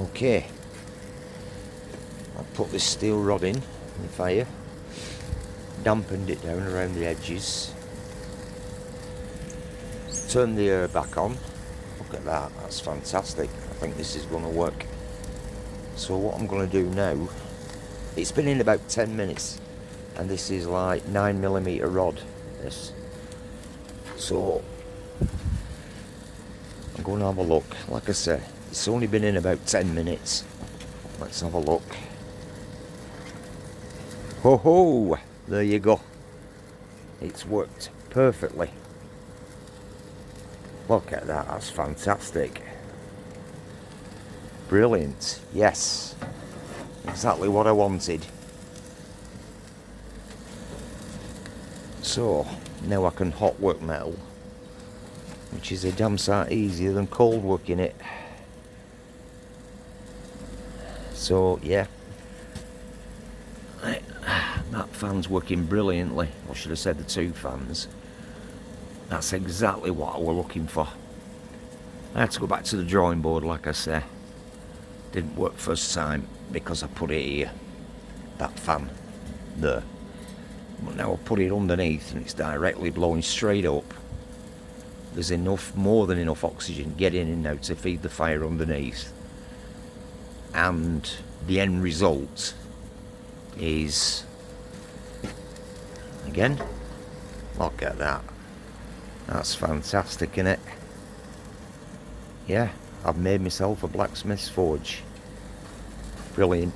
Okay, I put this steel rod in the fire, dampened it down around the edges, turn the air back on. Look at that, that's fantastic. I think this is going to work. So what I'm going to do now, it's been in about 10 minutes and this is like 9mm rod, this. So I'm going to have a look. Like I say, it's only been in about 10 minutes. Let's have a look. Ho ho! There you go. It's worked perfectly. Look at that, that's fantastic. Brilliant, yes. Exactly what I wanted. So, now I can hot work metal, which is a damn sight easier than cold working it. So, yeah. That fan's working brilliantly. Or should I say the two fans. That's exactly what I was looking for. I had to go back to the drawing board, like I say. Didn't work first time because I put it here. That fan there. But now I put it underneath and it's directly blowing straight up. There's enough, more than enough oxygen getting in now to feed the fire underneath. And the end result is, again, look at that. That's fantastic, innit? Yeah, I've made myself a blacksmith's forge. Brilliant.